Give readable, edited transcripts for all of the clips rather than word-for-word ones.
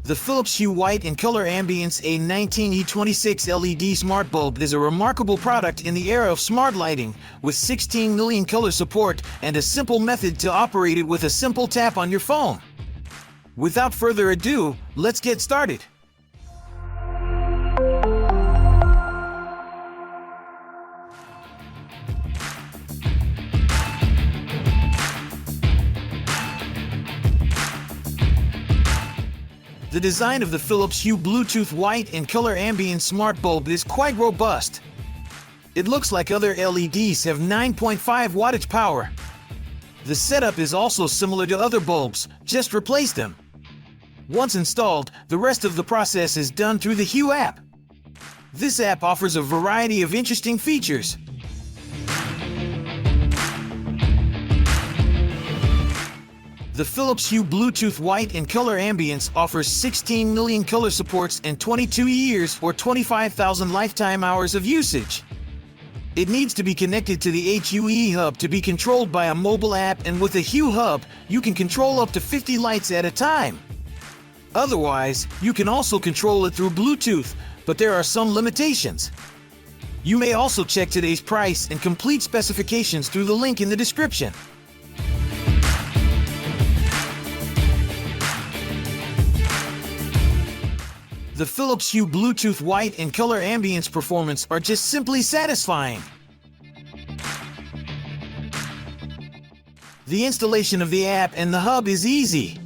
The Philips Hue White in Color Ambience A19E26 LED smart bulb is a remarkable product in the era of smart lighting, with 16 million color support and a simple method to operate it with a simple tap on your phone. Without further ado, let's get started. The design of the Philips Hue Bluetooth White in Color Ambience smart bulb is quite robust. It looks like other LEDs have 9.5 wattage power. The setup is also similar to other bulbs, just replace them. Once installed, the rest of the process is done through the Hue app. This app offers a variety of interesting features. The Philips Hue Bluetooth White in Color Ambience offers 16 million color supports and 22 years or 25,000 lifetime hours of usage. It needs to be connected to the HUE hub to be controlled by a mobile app, and with a Hue hub, you can control up to 50 lights at a time. Otherwise, you can also control it through Bluetooth, but there are some limitations. You may also check today's price and complete specifications through the link in the description. The Philips Hue Bluetooth White and Color Ambience performance are just simply satisfying. The installation of the app and the hub is easy.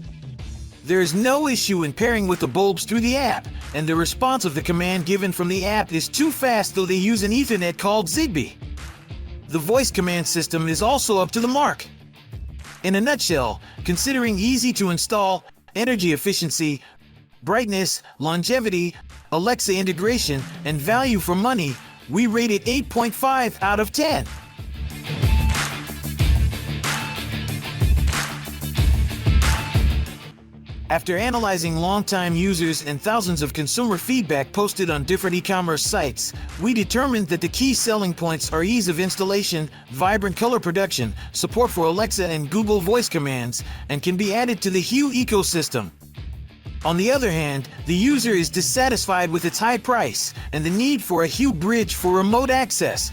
There is no issue in pairing with the bulbs through the app, and the response of the command given from the app is too fast, though they use an Ethernet called Zigbee. The voice command system is also up to the mark. In a nutshell, considering easy to install, energy efficiency, brightness, longevity, Alexa integration, and value for money, we rate it 8.5 out of 10. After analyzing longtime users and thousands of consumer feedback posted on different e-commerce sites, we determined that the key selling points are ease of installation, vibrant color production, support for Alexa and Google voice commands, and can be added to the Hue ecosystem. On the other hand, the user is dissatisfied with its high price and the need for a Hue bridge for remote access.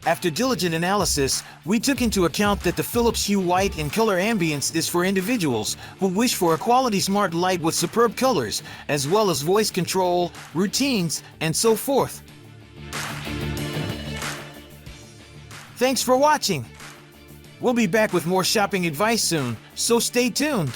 After diligent analysis, we took into account that the Philips Hue White in Color Ambience is for individuals who wish for a quality smart light with superb colors, as well as voice control, routines, and so forth. Thanks for watching. We'll be back with more shopping advice soon, so stay tuned.